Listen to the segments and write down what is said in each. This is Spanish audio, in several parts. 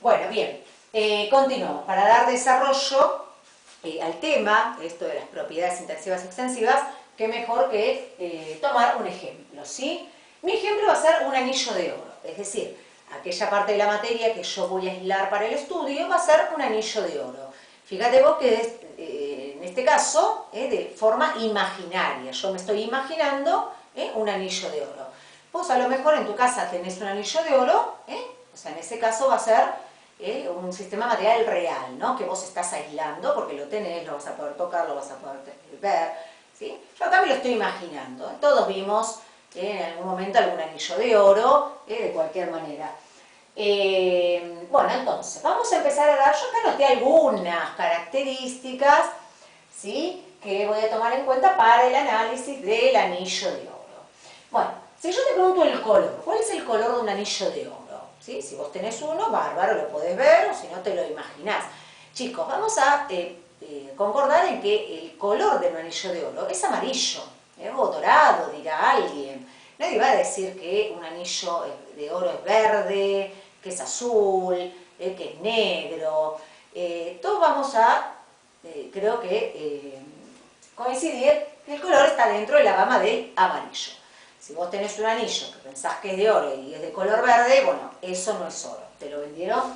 Bueno, bien, continuamos. Para dar desarrollo al tema, esto de las propiedades intensivas extensivas, qué mejor que tomar un ejemplo, ¿sí? Mi ejemplo va a ser un anillo de oro, es decir, aquella parte de la materia que yo voy a aislar para el estudio va a ser un anillo de oro. Fíjate vos que en este caso de forma imaginaria, yo me estoy imaginando un anillo de oro. Vos a lo mejor en tu casa tenés un anillo de oro, o sea, en ese caso va a ser un sistema material real, ¿no? Que vos estás aislando porque lo tenés, lo vas a poder tocar, lo vas a poder ver, ¿sí? Yo acá me lo estoy imaginando. Todos vimos en algún momento algún anillo de oro, de cualquier manera. Bueno, entonces, vamos a empezar a dar, yo acá noté algunas características, ¿sí? Que voy a tomar en cuenta para el análisis del anillo de oro. Bueno, si yo te pregunto el color, ¿cuál es el color de un anillo de oro? ¿Sí? Si vos tenés uno, bárbaro, lo podés ver, o si no te lo imaginás. Chicos, vamos a concordar en que el color de un anillo de oro es amarillo, o dorado, dirá alguien. Nadie va a decir que un anillo de oro es verde, que es azul, que es negro. Todos vamos a, creo que, coincidir que el color está dentro de la gama del amarillo. Si vos tenés un anillo que pensás que es de oro y es de color verde, bueno, eso no es oro. Te lo vendieron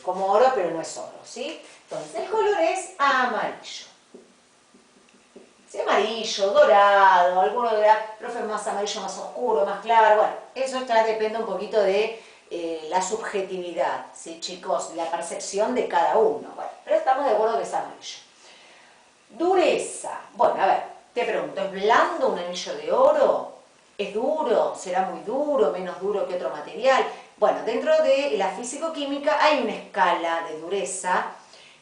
como oro, pero no es oro, ¿sí? Entonces, el color es amarillo. ¿Sí? Amarillo, dorado, alguno dirá, profe, más amarillo, más oscuro, más claro. Bueno, eso ya depende un poquito de la subjetividad, ¿sí, chicos? La percepción de cada uno. Bueno, pero estamos de acuerdo que es amarillo. Dureza. Bueno, a ver, te pregunto, ¿es blando un anillo de oro? ¿Es duro? ¿Será muy duro? ¿Menos duro que otro material? Bueno, dentro de la físico-química hay una escala de dureza,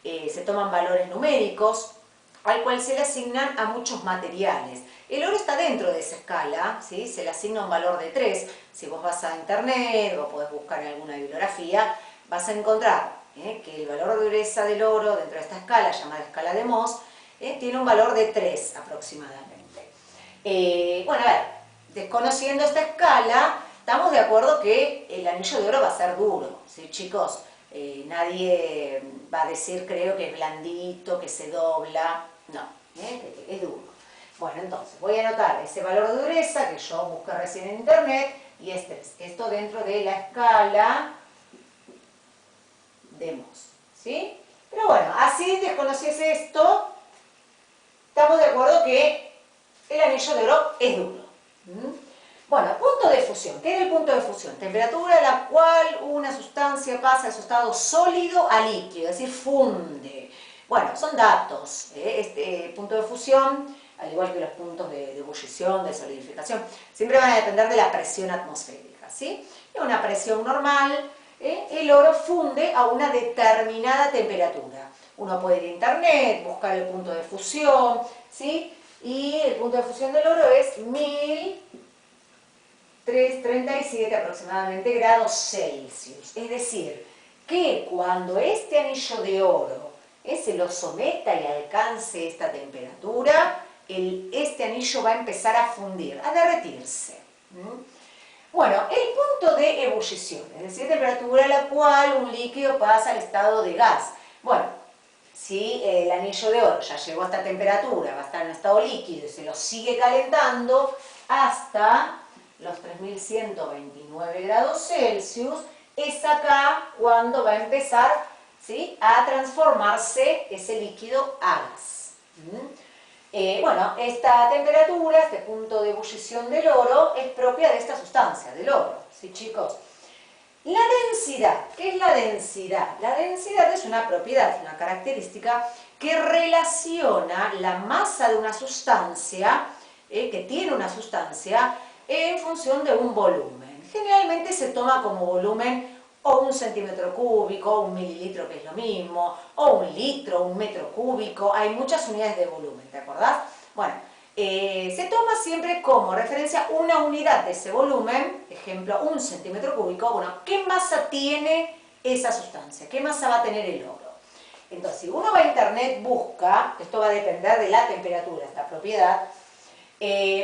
se toman valores numéricos, al cual se le asignan a muchos materiales. El oro está dentro de esa escala, ¿sí? Se le asigna un valor de 3. Si vos vas a internet o podés buscar en alguna bibliografía, vas a encontrar que el valor de dureza del oro dentro de esta escala, llamada escala de Mohs, tiene un valor de 3 aproximadamente. Bueno, a ver, desconociendo esta escala, estamos de acuerdo que el anillo de oro va a ser duro, ¿sí, chicos? Nadie va a decir, creo, que es blandito, que se dobla. No, es duro. Bueno, entonces, voy a anotar ese valor de dureza que yo busqué recién en internet, y es 3. Esto dentro de la escala de Mohs, ¿sí? Pero bueno, así desconociese esto, estamos de acuerdo que el anillo de oro es duro. Bueno, punto de fusión. ¿Qué es el punto de fusión? Temperatura a la cual una sustancia pasa de su estado sólido a líquido, es decir, funde. Bueno, son datos. Este punto de fusión, al igual que los puntos de ebullición, de solidificación, siempre van a depender de la presión atmosférica, ¿sí? En una presión normal, el oro funde a una determinada temperatura. Uno puede ir a internet, buscar el punto de fusión, ¿sí? Y el punto de fusión del oro es 1337 aproximadamente grados Celsius. Es decir, que cuando este anillo de oro se lo someta y alcance esta temperatura, este anillo va a empezar a fundir, a derretirse. Bueno, el punto de ebullición, es decir, temperatura a la cual un líquido pasa al estado de gas. Bueno, si el anillo de oro ya llegó a esta temperatura, va a estar en estado líquido y se lo sigue calentando hasta los 3129 grados Celsius, es acá cuando va a empezar, ¿sí?, a transformarse ese líquido a gas. Bueno, esta temperatura, este punto de ebullición del oro, es propia de esta sustancia, del oro, ¿sí, chicos? La densidad, ¿qué es la densidad? La densidad es una propiedad, una característica que relaciona la masa de una sustancia, que tiene una sustancia, en función de un volumen. Generalmente se toma como volumen o 1 centímetro cúbico, o 1 mililitro, que es lo mismo, o 1 litro, 1 metro cúbico. Hay muchas unidades de volumen, ¿te acordás? Bueno, se toma siempre como referencia una unidad de ese volumen, ejemplo, 1 centímetro cúbico. Bueno, ¿qué masa tiene esa sustancia? ¿Qué masa va a tener el oro? Entonces, si uno va a internet, busca, esto va a depender de la temperatura, esta propiedad,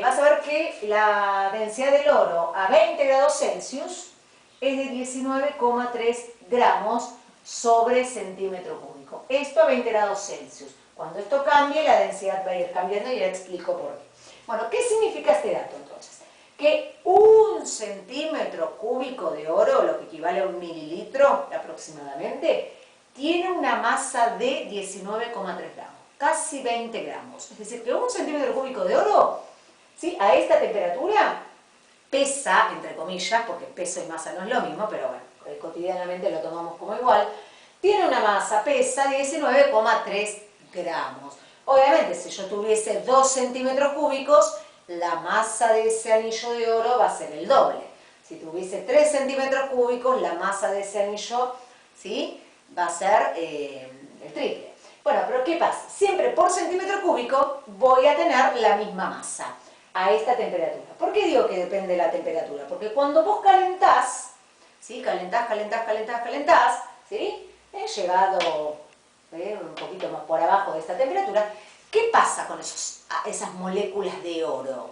vas a ver que la densidad del oro a 20 grados Celsius es de 19,3 gramos sobre centímetro cúbico. Esto a 20 grados Celsius. Cuando esto cambie, la densidad va a ir cambiando y ya explico por qué. Bueno, ¿qué significa este dato entonces? Que 1 centímetro cúbico de oro, lo que equivale a 1 mililitro aproximadamente, tiene una masa de 19,3 gramos, casi 20 gramos. Es decir, que 1 centímetro cúbico de oro, ¿sí?, a esta temperatura pesa, entre comillas, porque peso y masa no es lo mismo, pero bueno, cotidianamente lo tomamos como igual, tiene una masa, pesa 19,3 gramos. Obviamente, si yo tuviese 2 centímetros cúbicos, la masa de ese anillo de oro va a ser el doble. Si tuviese 3 centímetros cúbicos, la masa de ese anillo, ¿sí?, va a ser el triple. Bueno, pero ¿qué pasa? Siempre por centímetro cúbico voy a tener la misma masa a esta temperatura. ¿Por qué digo que depende de la temperatura? Porque cuando vos calentás, ¿sí?, calentás, ¿sí?, llegado un poquito más por abajo de esta temperatura, ¿qué pasa con esas moléculas de oro?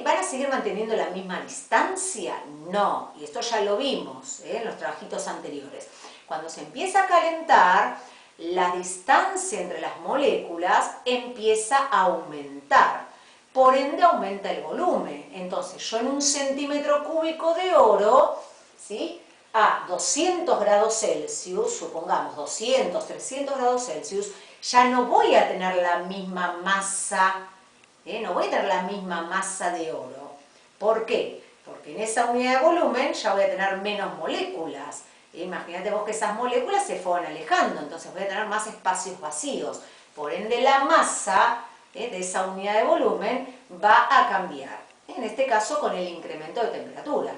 ¿Van a seguir manteniendo la misma distancia? No, y esto ya lo vimos en los trabajitos anteriores. Cuando se empieza a calentar, la distancia entre las moléculas empieza a aumentar. Por ende aumenta el volumen. Entonces yo en 1 centímetro cúbico de oro, ¿sí?, a 200 grados Celsius, supongamos 200, 300 grados Celsius, ya no voy a tener la misma masa, no voy a tener la misma masa de oro. ¿Por qué? Porque en esa unidad de volumen ya voy a tener menos moléculas. Imagínate vos que esas moléculas se fueron alejando, entonces voy a tener más espacios vacíos. Por ende la masa de esa unidad de volumen va a cambiar. En este caso con el incremento de temperatura.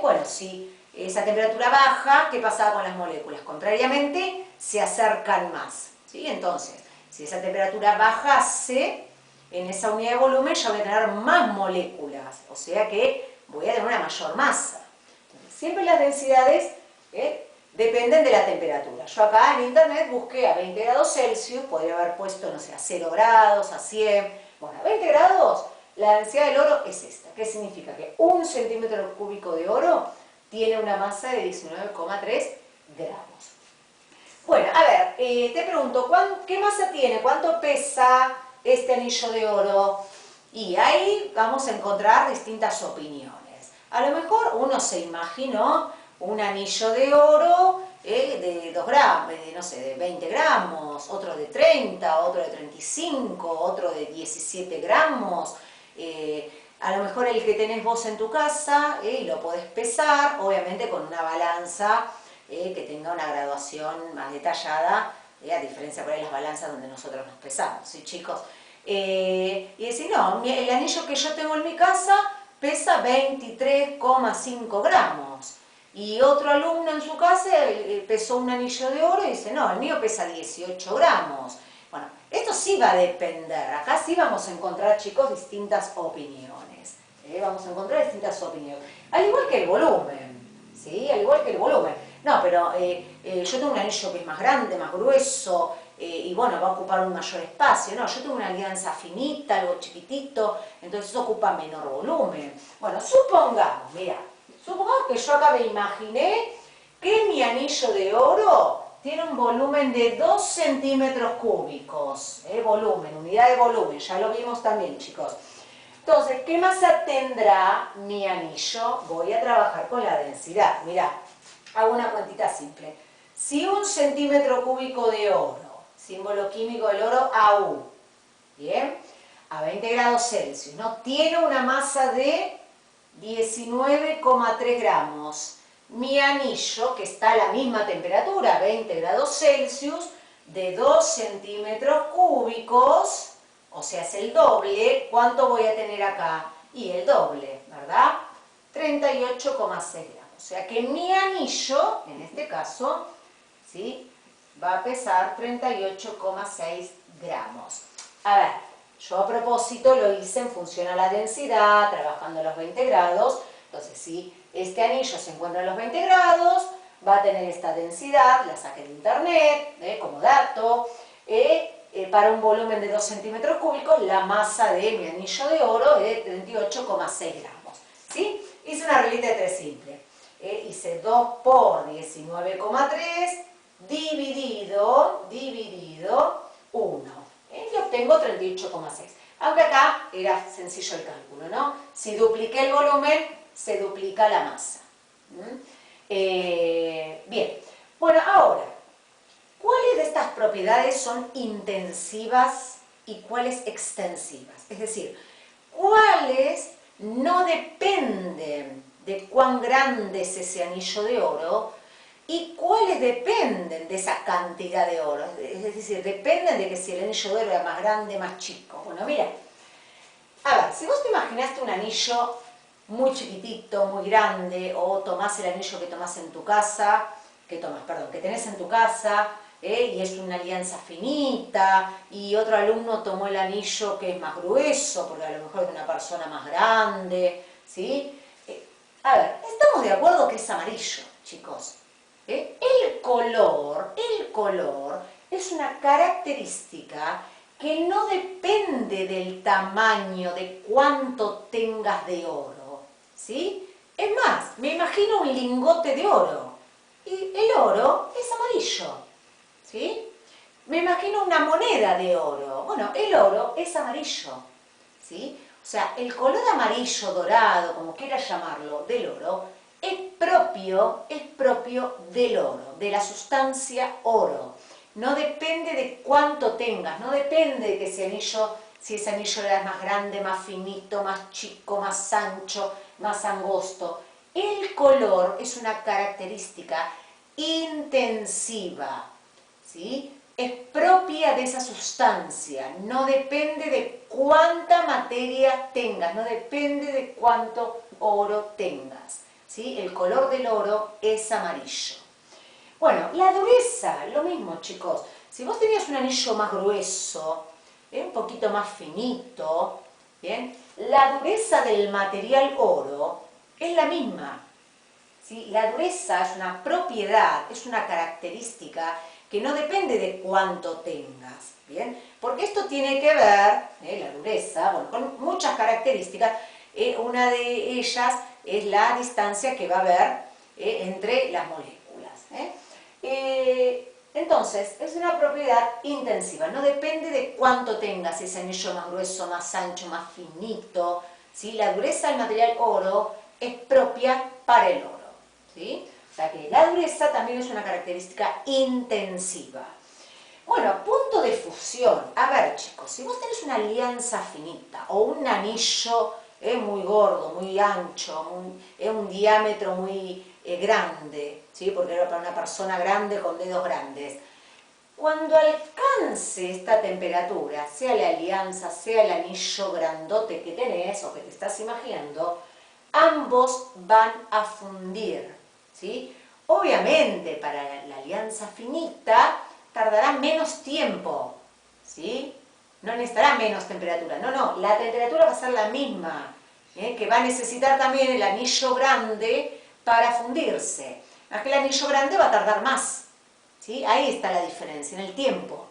Bueno, si esa temperatura baja, ¿qué pasaba con las moléculas? Contrariamente, se acercan más, ¿sí? Entonces, si esa temperatura bajase, en esa unidad de volumen ya voy a tener más moléculas, o sea que voy a tener una mayor masa. Entonces, siempre las densidades dependen de la temperatura. Yo acá en internet busqué a 20 grados Celsius, podría haber puesto, no sé, a 0 grados, a 100. Bueno, a 20 grados, la densidad del oro es esta. ¿Qué significa? Que 1 centímetro cúbico de oro tiene una masa de 19,3 gramos. Bueno, a ver, te pregunto, ¿qué masa tiene? ¿Cuánto pesa este anillo de oro? Y ahí vamos a encontrar distintas opiniones. A lo mejor uno se imaginó un anillo de oro de 2 gramos, no sé, de 20 gramos, otro de 30, otro de 35, otro de 17 gramos. A lo mejor el que tenés vos en tu casa y lo podés pesar, obviamente con una balanza que tenga una graduación más detallada, a diferencia por ahí las balanzas donde nosotros nos pesamos, ¿sí, chicos? Y decir, no, el anillo que yo tengo en mi casa pesa 23,5 gramos. Y otro alumno en su casa pesó un anillo de oro y dice, no, el mío pesa 18 gramos. Bueno, esto sí va a depender. Acá sí vamos a encontrar, chicos, distintas opiniones. Vamos a encontrar distintas opiniones. Al igual que el volumen, ¿sí? Al igual que el volumen. No, pero yo tengo un anillo que es más grande, más grueso, y bueno, va a ocupar un mayor espacio. No, yo tengo una alianza finita, algo chiquitito, entonces eso ocupa menor volumen. Bueno, supongamos, mira, supongamos que yo acá me imaginé que mi anillo de oro tiene un volumen de 2 centímetros cúbicos. Volumen, unidad de volumen, ya lo vimos también, chicos. Entonces, ¿qué masa tendrá mi anillo? Voy a trabajar con la densidad. Mirá, hago una cuentita simple. Si 1 centímetro cúbico de oro, símbolo químico del oro AU, ¿bien? A 20 grados Celsius, ¿no? Tiene una masa de 19,3 gramos. Mi anillo, que está a la misma temperatura, 20 grados Celsius, de 2 centímetros cúbicos, o sea, es el doble, ¿cuánto voy a tener acá? Y el doble, ¿verdad? 38,6 gramos. O sea que mi anillo, en este caso, ¿sí?, va a pesar 38,6 gramos. A ver, yo a propósito lo hice en función a la densidad, trabajando a los 20 grados. Entonces, si este anillo se encuentra a los 20 grados, va a tener esta densidad, la saqué de internet, como dato. Para un volumen de 2 centímetros cúbicos, la masa de mi anillo de oro es de 38,6 gramos. ¿Sí? Hice una reglita de 3 simple. hice 2 por 19,3 dividido 1. Y obtengo 38,6. Aunque acá era sencillo el cálculo, ¿no? Si dupliqué el volumen, se duplica la masa. Bien, bueno, ahora, ¿cuáles de estas propiedades son intensivas y cuáles extensivas? Es decir, ¿cuáles no dependen de cuán grande es ese anillo de oro y cuáles dependen de esa cantidad de oro? Es decir, dependen de que si el anillo de oro era más grande, más chico. Bueno, mira, a ver, si vos te imaginaste un anillo muy chiquitito, muy grande, o tomás el anillo que tomás en tu casa, que tenés en tu casa, y es una alianza finita, y otro alumno tomó el anillo que es más grueso, porque a lo mejor es una persona más grande, ¿sí? A ver, estamos de acuerdo que es amarillo, chicos. El color es una característica que no depende del tamaño, de cuánto tengas de oro, ¿sí? Es más, me imagino un lingote de oro, y el oro es amarillo, ¿sí? Me imagino una moneda de oro, bueno, el oro es amarillo, ¿sí? O sea, el color amarillo, dorado, como quieras llamarlo, del oro, es propio del oro, de la sustancia oro. No depende de cuánto tengas, no depende de que si ese anillo era más grande, más finito, más chico, más ancho, más angosto. El color es una característica intensiva, ¿sí? Es propia de esa sustancia, no depende de cuánta materia tengas, no depende de cuánto oro tengas, ¿sí? El color del oro es amarillo. Bueno, la dureza, lo mismo, chicos. Si vos tenías un anillo más grueso, un poquito más finito, ¿bien? La dureza del material oro es la misma, ¿sí? La dureza es una propiedad, es una característica que no depende de cuánto tengas, ¿bien? Porque esto tiene que ver, la dureza, bueno, con muchas características. Una de ellas es la distancia que va a haber entre las moléculas. Entonces, es una propiedad intensiva, no depende de cuánto tengas ese anillo más grueso, más ancho, más finito, ¿sí? La dureza del material oro es propia para el oro, ¿sí? O sea que la dureza también es una característica intensiva. Bueno, punto de fusión. A ver, chicos, si vos tenés una alianza finita o un anillo muy gordo, muy ancho, un diámetro muy grande, ¿sí? Porque era para una persona grande con dedos grandes. Cuando alcance esta temperatura, sea la alianza, sea el anillo grandote que tenés o que te estás imaginando, ambos van a fundir, ¿sí? Obviamente, para la alianza finita tardará menos tiempo, ¿sí? No necesitará menos temperatura, no, la temperatura va a ser la misma, que va a necesitar también el anillo grande para fundirse. Es que el anillo grande va a tardar más, ¿sí? Ahí está la diferencia, en el tiempo,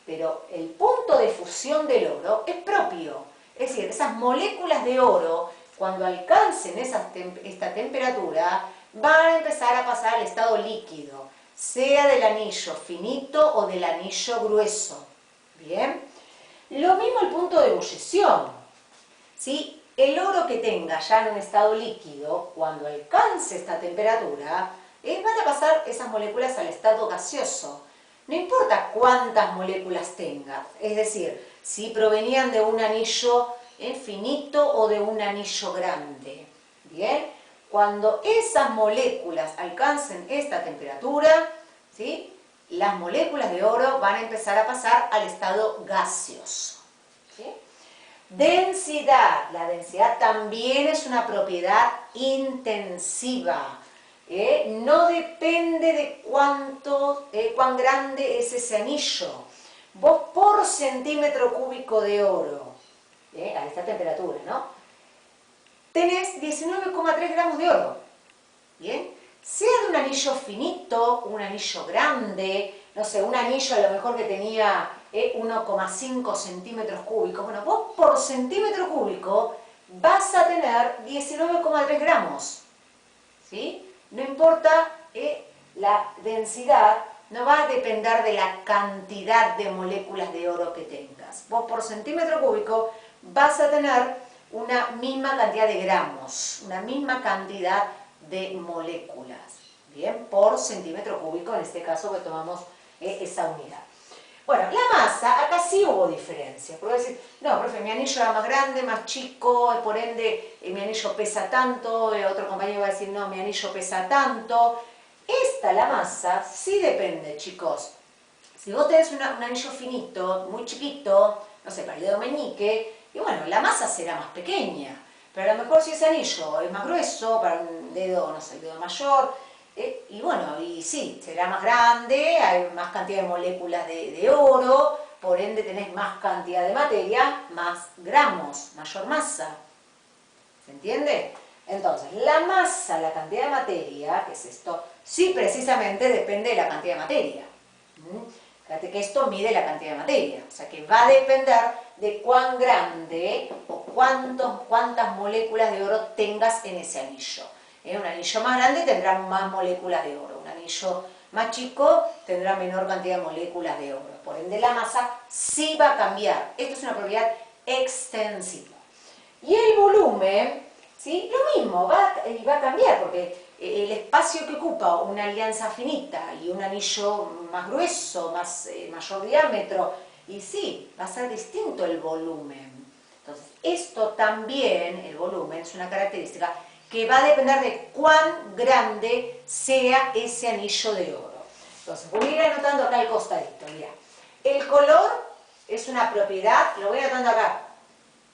pero el punto de fusión del oro es propio, es decir, esas moléculas de oro, cuando alcancen esta temperatura, van a empezar a pasar al estado líquido, sea del anillo finito o del anillo grueso, ¿bien? Lo mismo el punto de ebullición, ¿sí? El oro que tenga ya en un estado líquido, cuando alcance esta temperatura, van a pasar esas moléculas al estado gaseoso. No importa cuántas moléculas tenga, es decir, si provenían de un anillo finito o de un anillo grande. ¿Bien? Cuando esas moléculas alcancen esta temperatura, ¿sí? Las moléculas de oro van a empezar a pasar al estado gaseoso. ¿Sí? Densidad. La densidad también es una propiedad intensiva. No depende de cuán grande es ese anillo. Vos por centímetro cúbico de oro, a esta temperatura, ¿no? Tenés 19,3 gramos de oro. ¿Bien? Sea de un anillo finito, un anillo grande, no sé, un anillo a lo mejor que tenía 1,5 centímetros cúbicos. Bueno, vos por centímetro cúbico vas a tener 19,3 gramos. ¿sí? No importa, la densidad no va a depender de la cantidad de moléculas de oro que tengas. Vos por centímetro cúbico vas a tener una misma cantidad de gramos, una misma cantidad de moléculas, ¿bien? Por centímetro cúbico, en este caso que tomamos esa unidad. Bueno, la masa, acá sí hubo diferencia. Porque decir, no, profe, mi anillo era más grande, más chico, por ende mi anillo pesa tanto, otro compañero va a decir, no, mi anillo pesa tanto. La masa, sí depende, chicos. Si vos tenés un anillo finito, muy chiquito, no sé, para el dedo meñique, y bueno, la masa será más pequeña. Pero a lo mejor si ese anillo es más grueso, para un dedo, no sé, el dedo mayor, y bueno, y sí, será más grande, hay más cantidad de moléculas de oro, por ende tenés más cantidad de materia, más gramos, mayor masa. ¿Se entiende? Entonces, la masa, la cantidad de materia, que es esto, sí precisamente depende de la cantidad de materia. Fíjate que esto mide la cantidad de materia, o sea que va a depender de cuán grande o cuántas moléculas de oro tengas en ese anillo. Un anillo más grande tendrá más moléculas de oro, un anillo más chico tendrá menor cantidad de moléculas de oro. Por ende, la masa sí va a cambiar. Esto es una propiedad extensiva. Y el volumen, ¿sí? Lo mismo, va a cambiar, porque el espacio que ocupa una alianza finita y un anillo más grueso, mayor diámetro, y sí, va a ser distinto el volumen. Entonces, esto también, el volumen, es una característica que va a depender de cuán grande sea ese anillo de oro. Entonces, voy a ir anotando acá al costadito, mira. El color es una propiedad, lo voy anotando acá,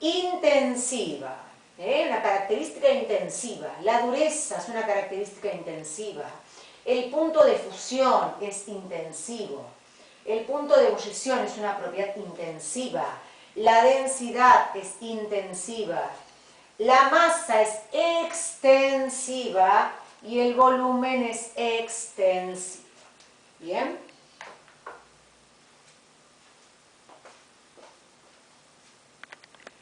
intensiva, una característica intensiva. La dureza es una característica intensiva. El punto de fusión es intensivo. El punto de ebullición es una propiedad intensiva. La densidad es intensiva. La masa es extensiva y el volumen es extensivo. ¿Bien?